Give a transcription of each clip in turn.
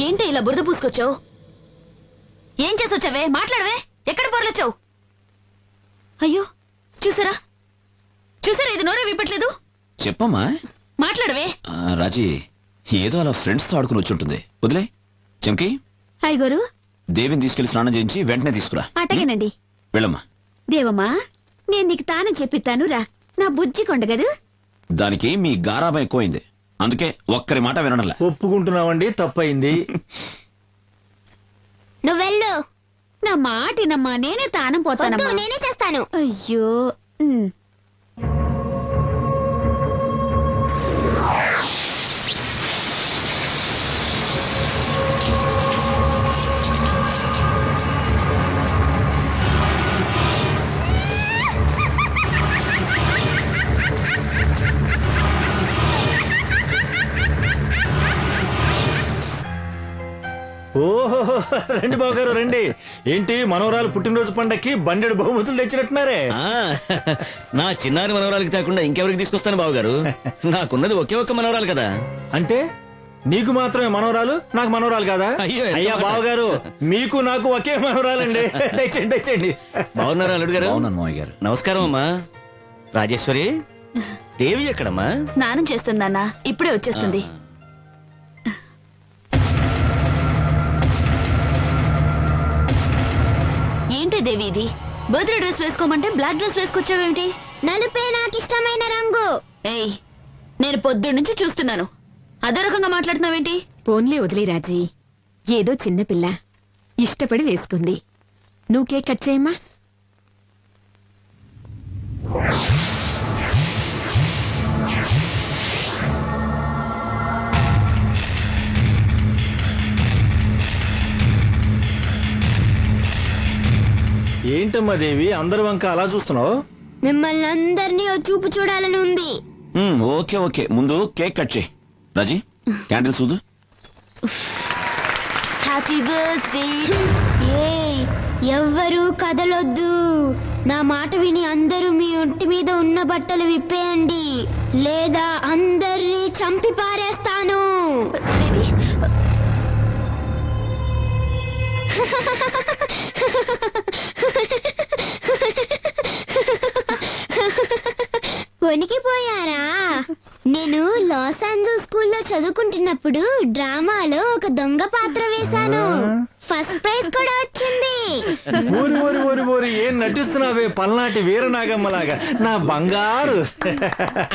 ఏంటి ఇలా బురద పూసుకొచ్చావు? ఏం చేసొచ్చావే? మాట్లాడవే. ఎక్కడ పోర్లొచ్చావు? అయ్యో చూసారా చూసారా, ఇది నోరే విప్పట్లేదు. చెప్పమ్మా. మాట్లాడవే. రాజీ ఏదో అలా ఫ్రెండ్స్ తో ఆడుకుని వచ్చి ఉంటుంది. వదిలే. చెంకి అయ్యగారు, దేవిని తీసుకెళ్లి స్నానం చేయించి వెంటనే తీసుకురా. అటగేనండి. వెళ్ళమ్మా. దేవమ్మా, నేను నీకు తానం చెప్పిస్తాను రా. నా బుజ్జి కొండగదు. దానికి మీ గారాబం ఎక్కువైంది, అందుకే ఒక్కరి మాట వినడంలే. ఒప్పుకుంటున్నావండి, తప్పయింది. నువ్వెళ్ళు. నా మాటినమ్మా, నేనే తానం పోతానమ్మా. నేనే చేస్తాను. అయ్యో ఓహో, రండి బావగారు రండి. ఏంటి మనవరాలు పుట్టినరోజు పండక్కి బండెడు బహుమతులు తెచ్చినట్టున్నారే. నా చిన్నారి మనవరాలకి కాకుండా ఇంకెవరికి తీసుకొస్తాను బావగారు? నాకున్నది ఒకే ఒక్క మనవరాలు కదా. అంటే నీకు మాత్రమే మనవరాలు, నాకు మనవరాలు కాదా? అయ్యా బావగారు, మీకు నాకు ఒకే మనవరాలండి. తెచ్చండి. బాగున్నారా అల్లుడు గారు? అవునన్నా మావయ్య గారు. నమస్కారం అమ్మా. రాజేశ్వరి, దేవి ఎక్కడమ్మా? స్నానం చేస్తుందన్నా, ఇప్పుడే వచ్చేస్తుంది. ఏంటి దేవి ఇది? బర్త్డే డ్రెస్ వేసుకోమంటే బ్లాక్ డ్రెస్ వేసుకొచ్చావేమిటి? నలుపే నాకు ఇష్టమైన రంగు. ఏయ్, నేను పొద్దున్న నుంచి చూస్తున్నాను, అదే రకంగా మాట్లాడుతున్నావేంటి? పోన్లే వదిలే రాజీ, ఏదో చిన్నపిల్ల ఇష్టపడి వేసుకుంది. నువ్వు కేక్ కట్ చేయమ్మా. ఏంటమ్మా దేవి, అందరి వంక అలా చూస్తున్నావు? మిమ్మల్ని అందరినీ చూపు చూడాలని ఉంది. ఓకే ఓకే, ముందు కేక్ కట్ చేయి. రాజీ, క్యాండిల్ చూడు. Happy birthday. ఎవ్వరూ కదలొద్దు. నా మాట విని అందరూ మీ ఒంటి మీద ఉన్న బట్టలు విప్పేయండి, లేదా అందరినీ చంపి పారేస్తాను. వణికిపోయారా? నేను లాస్ ఏంజల్స్ స్కూల్లో చదువుకుంటున్నప్పుడు డ్రామాలో ఒక దొంగ పాత్ర వేశాను. ఫస్ట్ ప్రైజ్ కూడా వచ్చింది. ఏం నటిస్తున్నావే పల్నాటి వీరనాగమ్మలాగా, నా బంగారు.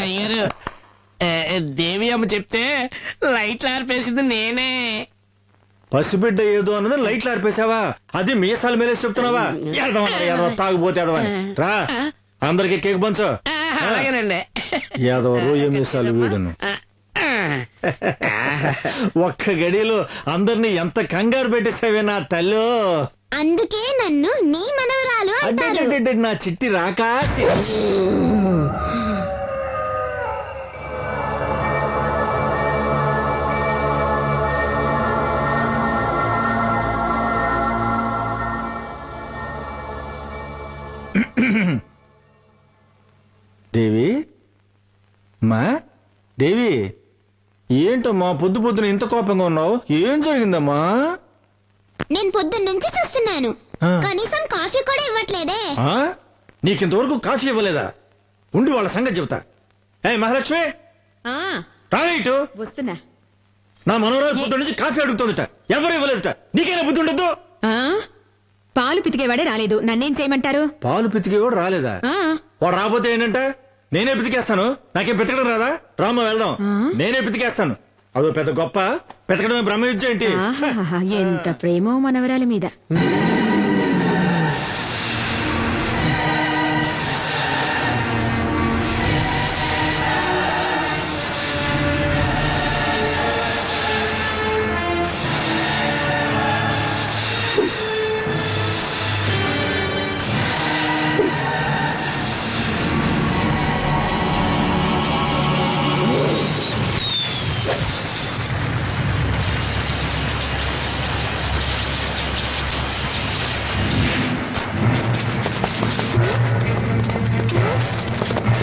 అయ్యారు, దేవి అమ్మ చెప్తే లైట్లు ఆర్పేసింది నేనే. పసిబిడ్డ ఏదో అన్నది లైట్లు ఆర్పేశావా? అది మీసాలు మేలేసి చెప్తున్నావా? తాగుపోతే ఎదవని రా, అందరికి కేక్ పంచు. అలాగేనండి. యాదవ రోజు మీసాలు వీడును. ఒక్క గడిలో అందరినీ ఎంత కంగారు పెట్టేసావే నా తల్లు. అందుకే నన్ను నీ మనవరాలు అంటే నా చిట్టి రాకా. దేవి, మా దేవి, ఏంటమ్మా పొద్దు పొద్దున ఇంత కోపంగా ఉన్నావు? ఏం జరిగిందమ్మా? నేను పొద్దున్న నుంచి చూస్తున్నాను, ఆ. కనీసం కాఫీ కూడా ఇవ్వట్లేదే. ఆ? నీకింతవరకు కాఫీ ఇవ్వలేదా? ఉండి వాళ్ళ సంగతి చెబుతా. ఏ మహాలక్ష్మి, ఆ, రాలే ఇటు. వస్తున్నా. నా మనవరాలు పొద్దు నుంచి కాఫీ అడుగుతుందట, ఎవరు ఇవ్వలేదట. నీకైనా బుద్ధి ఉండద్దు. ఆ, పాలు పితికేవాడే రాలేదు, నన్నేం చేయమంటారు? పాలు పితికి కూడా రాలేదా? ఆ, వాడు రాబోతే ఏంటంటే నేనే పితికేస్తాను. నాకేం పితకడం రాదా? రామ్మ వెళ్దాం. ఆ? నేనే పితికేస్తాను. అదో పెద్ద గొప్ప, పితకడమే బ్రహ్మ విద్య ఏంటి? ఆహాహా, ఎంత ప్రేమో మనవరాలి మీద.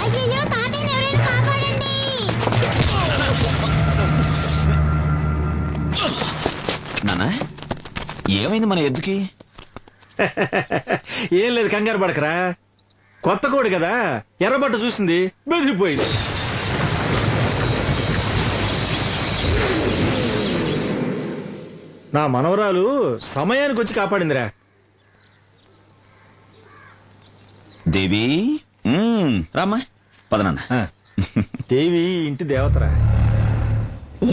అయ్యయ్యో, తాతయ్యని ఎవరైనా కాపాడండి. నానా ఏమైంది మన ఎద్దుకి? ఏం లేదు, కంగారు పడకరా. కొత్త కోడి కదా, ఎర్రబట్ట చూసింది, బెదిరిపోయింది. నా మనవరాలు సమయానికి వచ్చి కాపాడిందిరా. దేవి రామ్మా, పద నాన్న. ఆ, దేవి ఇంటి దేవతరా.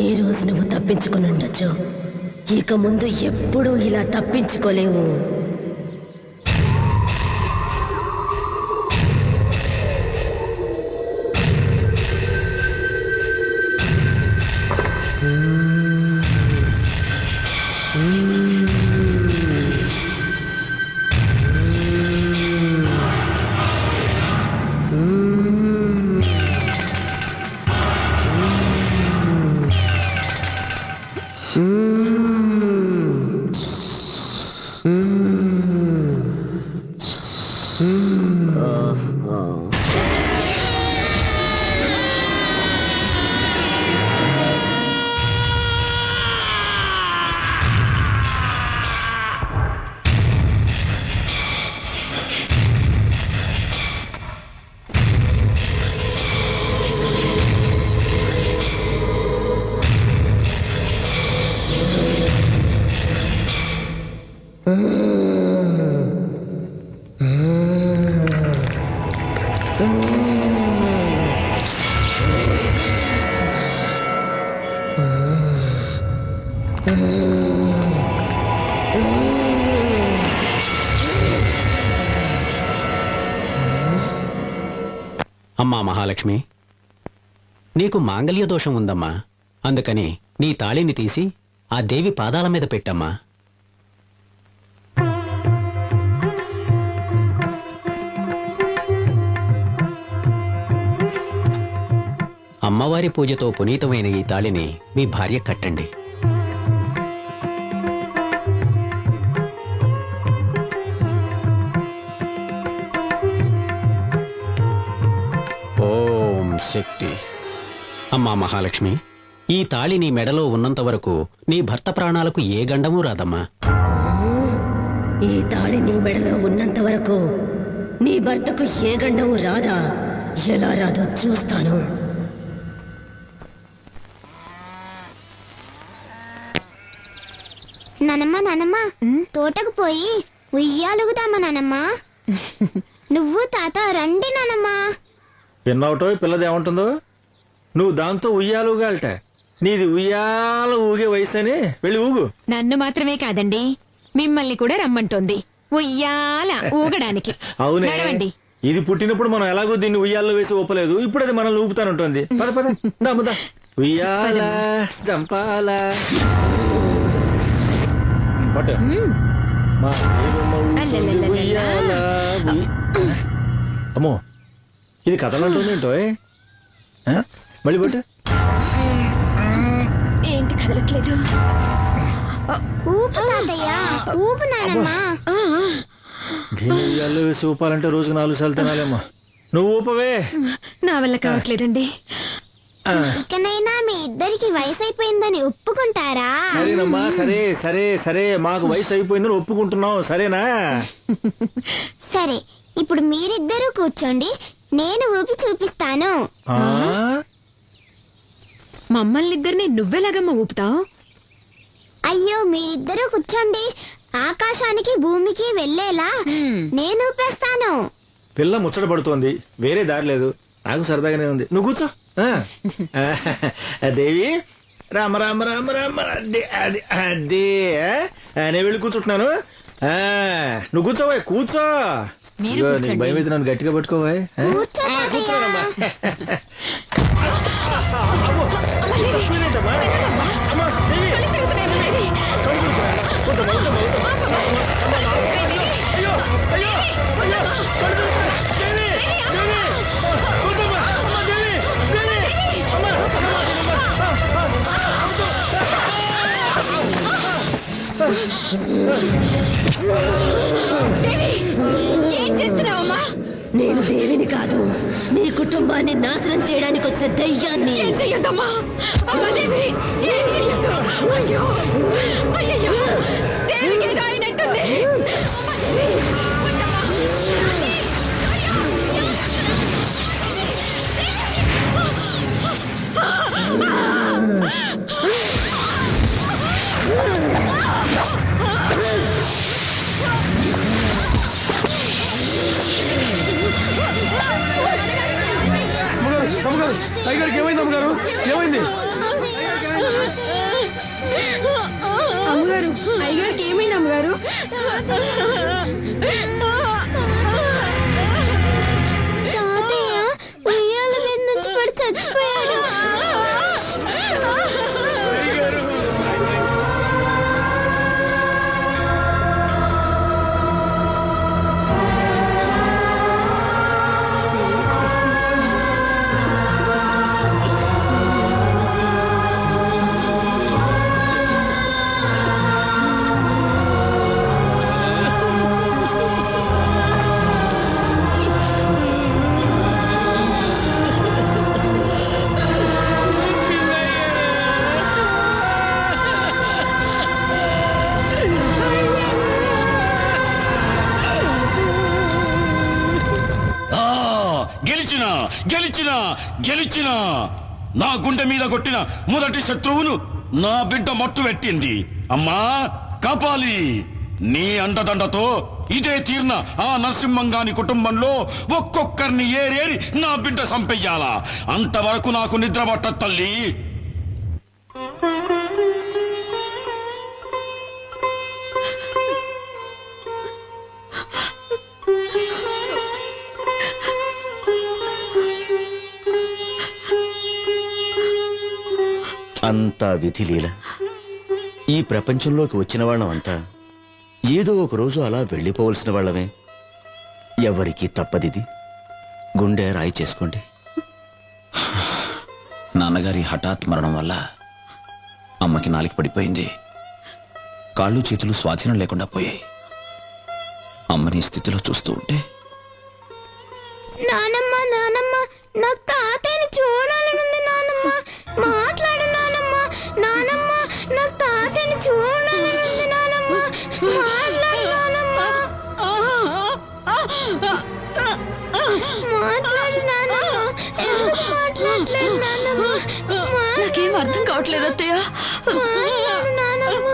ఈ రోజు నువ్వు తప్పించుకుని ఉండొచ్చు, ఇక ముందు ఎప్పుడూ ఇలా తప్పించుకోలేవు. అమ్మా మహాలక్ష్మి, నీకు మాంగళ్య దోషం ఉందమ్మా. అందుకని నీ తాళిని తీసి ఆ దేవి పాదాల మీద పెట్టమ్మా. అమ్మవారి పూజతో పునీతమైన ఈ తాళిని మీ భార్య కట్టండి. ఓం శక్తి. అమ్మా మహాలక్ష్మి, ఈ తాళి నీ మెడలో ఉన్నంత వరకు నీ భర్త ప్రాణాలకు ఏ గండమూ రాదమ్మా. ఈ తాళి నీ మెడలో ఉన్నంత వరకు నీ భర్తకు ఏ గండము రాదా? ఎలా రాదో చూస్తాను. నానమ్మ తోటకు పోయి ఉయ్యాలుగుదామా నానమ్మ? నువ్వు తాత రండి నానమ్మ. విన్నావుటో పిల్లది ఏమంటుందో? నువ్వు దాంతో ఉయ్యాలుగాలట. నీది ఉయ్యాల ఊగే వయసు అని వెళ్ళి ఊగు. నన్ను మాత్రమే కాదండి, మిమ్మల్ని కూడా రమ్మంటోంది ఉయ్యాల ఊగడానికి. అవునే, నడవండి. ఇది పుట్టినప్పుడు మనం ఎలాగో దీన్ని ఉయ్యాల్లో వేసి ఊపలేదు, ఇప్పుడు అది మనల్ని ఊపుతానంటుంది. పద పద, దమ్ముదా ఉయ్యాల జంపాల పట్టు. మా ఊరులో అల్లల్లల్లల్ల. ఉయ్యాల అమ్మో, ఇది కథలంటుందేంటో. మళ్ళీ పట్టు. ఏంటి కదలట్లేదు? ఊపు తాతయ్య, ఊపు నానమ్మ. దీన్ని ఉయ్యాల్లో వేసి ఊపాలంటే రోజుకు 4 సార్లు తినాలేమ్మా. నువ్వు ఊపవే. నా వల్ల కావట్లేదండి. ఇకనైనా మీ ఇద్దరికి వయసు అయిపోయిందని ఒప్పుకుంటారా? సరేనమ్మా, సరే సరే సరే, మాకు వయసు అయిపోయిందని ఒప్పుకుంటున్నాం, సరేనా? సరే, ఇప్పుడు మీరిద్దరూ కూర్చోండి, నేను ఊపి చూపిస్తాను. ఆ? మమ్మల్ని ఇద్దరిని నువ్వెలాగమ్మా ఊపుతావు? అయ్యో, మీరిద్దరూ కూర్చోండి, ఆకాశానికి భూమికి వెళ్ళేలా నేను ఊపేస్తాను. పిల్ల ముచ్చట పడుతోంది, వేరే దారి లేదు. నాకు సరదాగానే ఉంది, నువ్వు కూర్చో. ఆ. దేవి, రామ రామ రామ రామ, అదే అది అదే. నేను వెళ్ళి కూర్చుంటున్నాను. నువ్వు కూర్చోవా, కూర్చో. ఇదిగో, నీకు భయం అయితే నన్ను గట్టిగా పట్టుకోవా. కూర్చో తాతయ్య. కూర్చోనమ్మా. అమ్మో, కూర్చోనేంటమ్మా? అమ్మా, దేవి. కూర్చోమ్మా, కూర్చోమ్మా, కూర్చోమ్మా. అయ్యో, అయ్యో, అయ్యో, కళ్ళు తిరుగుతున్నాయి. దేవి, దేవి, కూర్చోమ్మా. అమ్మా, దేవి, దేవి. అమ్మా, అమ్మా, ఏం చేస్తున్నావమ్మా? నేను దేవిని కాదు, నీ కుటుంబాన్ని నాశనం చేయడానికి వచ్చిన దయ్యాన్ని. ఏం చెయ్యొద్దమ్మా. అమ్మా దేవి, ఏం చెయ్యొద్దు. అయ్యో, అయ్యయ్యో, దేవికి ఏదో అయినట్టుంది. అమ్మా దేవి, అమ్మగారు, అయ్యగారికి ఏమైంది? అమ్మగారు, ఏమైంది? అమ్మగారు, అయ్యగారికి ఏమైంది అమ్మగారు? తాతయ్య ఉయ్యాల మీద నుంచి పడి చచ్చిపోయాడు. గెలిచినా గెలిచినా గెలిచినా నా గుండె మీద కొట్టిన మొదటి శత్రువును నా బిడ్డ మట్టు పెట్టింది. అమ్మా కాపాలి, నీ అండదండతో ఇదే తీర్న ఆ నరసింహంగాని కుటుంబంలో ఒక్కొక్కరిని ఏరేరి నా బిడ్డ సంపెయ్యాలా. అంతవరకు నాకు నిద్ర పట్టదు తల్లి. అంతా విధిలీల. ఈ ప్రపంచంలోకి వచ్చిన వాళ్ళం అంతా ఏదో ఒక రోజు అలా వెళ్ళిపోవలసిన వాళ్ళమే. ఎవరికీ తప్పదిది. గుండె రాయి చేసుకోండి. నాన్నగారి హఠాత్ మరణం వల్ల అమ్మకి నాలిక పడిపోయింది. కాళ్ళు చేతులు స్వాధీనం లేకుండా పోయాయి. అమ్మని స్థితిలో చూస్తూ ఉంటే, నానమ్మ, నానమ్మ, నాకు తాతయ్యని చూడాలనుంది. నానమ్మ, మాట్లాడు నానమ్మ. నానమ్మ, నాకు తాతయ్యని చూడాలనుంది. నానమ్మ, మాట్లాడు నానమ్మ. మాట్లాడు నానమ్మ. ఎందుకు మాట్లాడలేదు నానమ్మ? నాకేం అర్థం కావట్లేదు అత్తయ్య. మాట్లాడు నానమ్మ.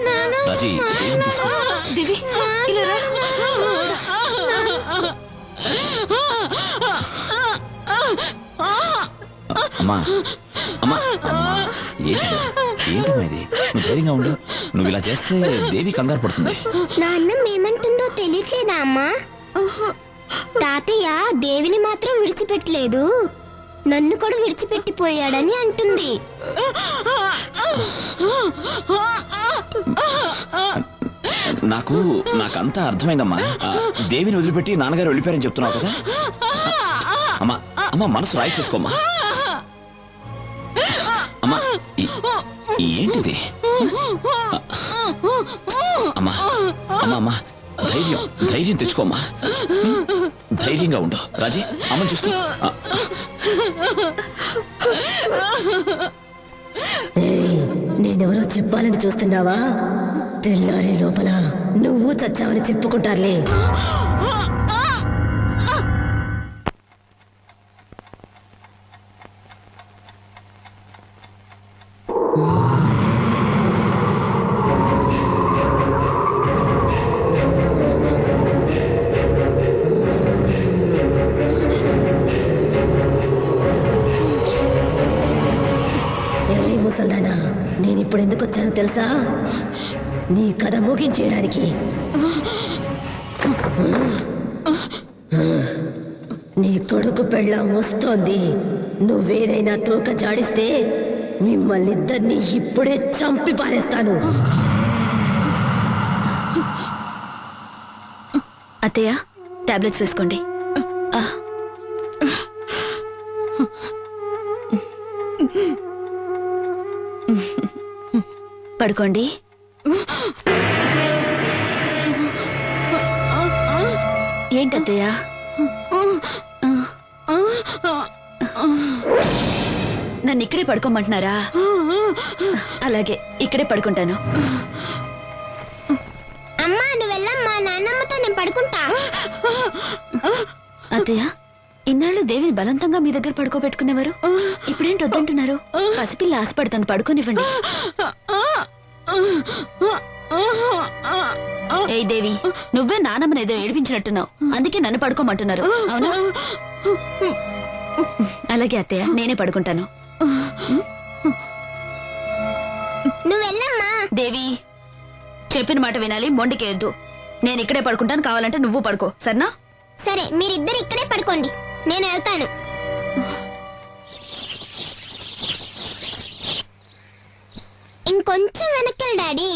నానమ్మ, రాజీ, ఏం తీసుకో. దేవి, ఇలా రా. అమ్మా అమ్మా అమ్మా, ఏంటమ్మా ఇది? నువ్వు ధైర్యంగా ఉండు. నువ్వు ఇలా చేస్తే దేవి కంగారు పడుతుంది. నాన్న ఏమంటుందో తెలియట్లేదా అమ్మా? తాతయ్య దేవిని మాత్రం విడిచిపెట్టలేదు, నన్ను కూడా విడిచిపెట్టిపోయాడని అంటుంది. నాకంతా అర్థమైందమ్మా. దేవిని వదిలిపెట్టి నాన్నగారు వెళ్ళిపోయారని చెప్తున్నావు కదా. అమ్మా అమ్మా, మనసు రాయి చేసుకోమ్మా. అమ్మా, ఏంటిది? అమ్మా అమ్మా అమ్మా, ధైర్యం ధైర్యం తెచ్చుకోమ్మా. ధైర్యంగా ఉండు. రాజీ, అమ్మని చూసుకో. ఏయ్, నేనెవరో చెప్పాలని చూస్తున్నావా? తెల్లారే లోపల నువ్వు చచ్చావని చెప్పుకుంటారులే. ముసల్దానా, నేను ఇప్పుడు ఎందుకు వచ్చానో తెలుసా? నీ కథ ముగించేయడానికి. నీ కొడుకు పెళ్ళాం వస్తోంది. నువ్వేదైనా తోక జాడిస్తే మిమ్మల్ని ఇద్దరిని ఇప్పుడే చంపి పారేస్తాను. అత్తయ్య, టాబ్లెట్స్ వేసుకోండి. పడుకోండి. ఏంటత్తయ్య? నన్ను ఇక్కడే పడుకోమంటున్నారా? అలాగే, ఇక్కడే పడుకుంటాను. అమ్మా, నువ్వు వెళ్ళమ్మా, నాన్నమ్మతో నేను పడుకుంటా. అత్తయ్య, ఇన్నాళ్ళు దేవిని బలవంతంగా మీ దగ్గర పడుకోబెట్టుకునేవారు, ఇప్పుడేంటి వద్దంటున్నారు? పసిపిల్ల ఆశపడుతుంది, పడుకోనివ్వండి. ఏ దేవి, నువ్వే నానమ్మని ఏదో ఏడిపించినట్టున్నావు, అందుకే నన్ను పడుకోమంటున్నారు, అవునా? అలాగే అత్తయ్య, నేనే పడుకుంటాను. నువ్వు వెళ్ళమ్మా. దేవి, చెప్పిన మాట వినాలి, మొండికేయద్దు. నేను ఇక్కడే పడుకుంటాను, కావాలంటే నువ్వు పడుకో, సరేనా? సరే, మీరిద్దరు ఇక్కడే పడుకోండి, నేను వెళ్తాను. ఇంకొంచెం వెనక్కి డాడీ.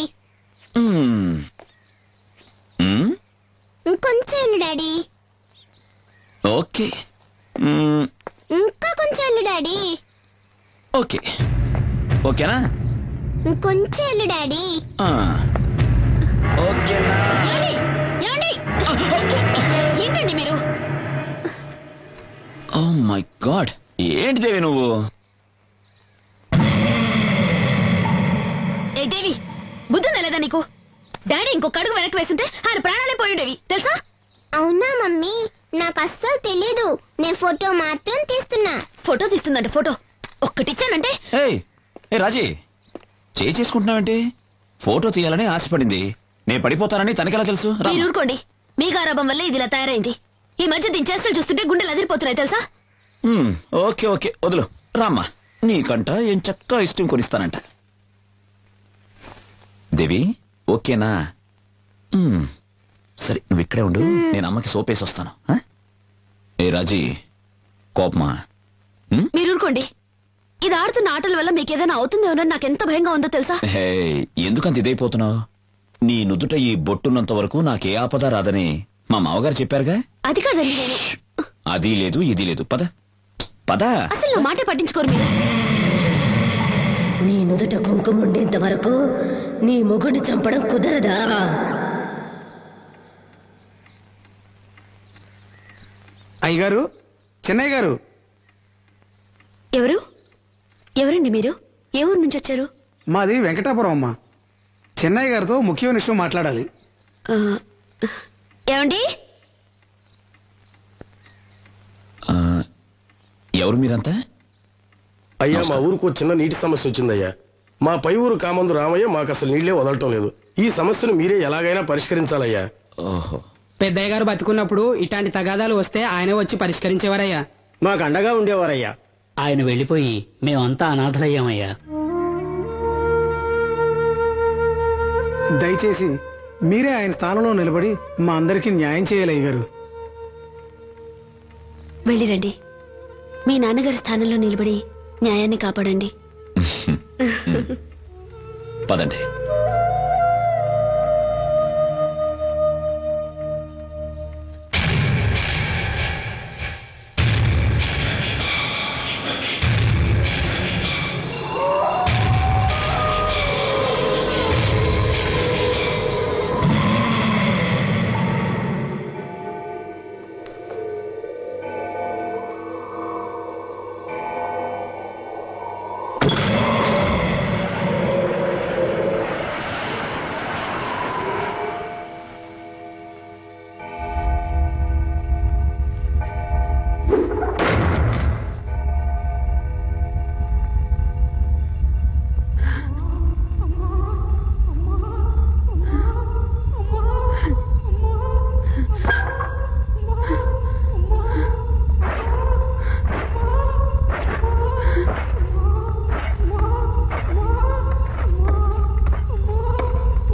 ఇంకొంచెం వెళ్ళు డాడీ. ఓకే. ఇంకా కొంచెం వెళ్ళు డాడీ. ఓకే, ఓకేనా? ఇంకొంచెం వెళ్ళు డాడీ. ఓకేనా? ఏంటండి మీరు? ఓ మై గాడ్, ఏంటి దేవి నువ్వు? ఏ దేవి, బుద్ధి నెలదా నీకు? డాడీ ఇంకొక అడుగు వెనక్కి వేస్తుంటే ఆయన ప్రాణాలే పోయిండేవి, తెలుసా? అవునా మమ్మీ, నాకు అస్సలు తెలీదు. నేను ఫోటో మాత్రం తీస్తున్నా. ఫోటో తీస్తుందంట, ఫోటో ఒక్కటిచ్చానంటే. ఏ రాజీ, చేసుకుంటున్నావంటే? ఫోటో తీయాలని ఆశపడింది, నేను పడిపోతానని తనకెలా తెలుసు? మీరు ఊరుకోండి, మీ గారాబం వల్ల ఇది ఇలా తయారైంది. ఈ మధ్య దీని చేష్టలు చూస్తుంటే గుండెలు అదిరిపోతున్నాయి, తెలుసా? ఓకే ఓకే, వదులు. రామ్మా, నీకంట ఏం చక్కగా ఇష్టం కొనిస్తానంట. దేవి, ఓకేనా? సరే, నువ్వు ఇక్కడే ఉండు, నేను అమ్మకి సోపేసి వస్తాను. ఏ రాజీ, కోపమా? మీరు ఊరుకోండి, ఇది ఆడుతున్న ఆటల వల్ల మీకు ఏదైనా అవుతుందేమో నాకు ఎంత భయంగా ఉందో తెలుసా? ఎందుకంత ఇదైపోతున్నావు? నీ నుదుట ఈ బొట్టున్నంత వరకు నాకే ఆపద రాదని మా మామగారు చెప్పారుగా. అది కాదండి, నేను అది లేదు ఇది లేదు. పద పద. అసలు నా మాటే పట్టించుకోరు మీరు. నీ నుదుట కుంకుమ ఉండేంత వరకు నీ మొగుడిని చంపడం కుదరదా? అయ్యగారు, చెన్నయ్య గారు. ఎవరు? ఎవరండి మీరు? ఏ ఊరు నుంచి వచ్చారు? మాది వెంకటాపురం అమ్మా. చెన్నయ్య గారితో ముఖ్యమైన విషయం మాట్లాడాలి. ఏమండి? ఎవరు మీరంతా? అయ్యా, మా ఊరుకు చిన్న నీటి సమస్య వచ్చిందయ్యా. మా పై ఊరు కామందు రామయ్య మాకు అసలు నీళ్లే వదలటం లేదు. ఈ సమస్యను మీరే ఎలాగైనా పరిష్కరించాలయ్యా. ఓహో, పెద్దయ్య గారు బతుకున్నప్పుడు ఇట్లాంటి తగాదాలు వస్తే ఆయనే వచ్చి పరిష్కరించేవారయ్యా. మాకు అండగా ఉండేవారయ్యా. ఆయన వెళ్లిపోయి మేమంతా అనాథలయ్యామయ్యా. దయచేసి మీరే ఆయన స్థానంలో నిలబడి మా అందరికీ న్యాయం చేయాలి అయ్యగారు. వెళ్ళిరండి, మీ నాన్నగారి స్థానంలో నిలబడి న్యాయాన్ని కాపాడండి. పదండి.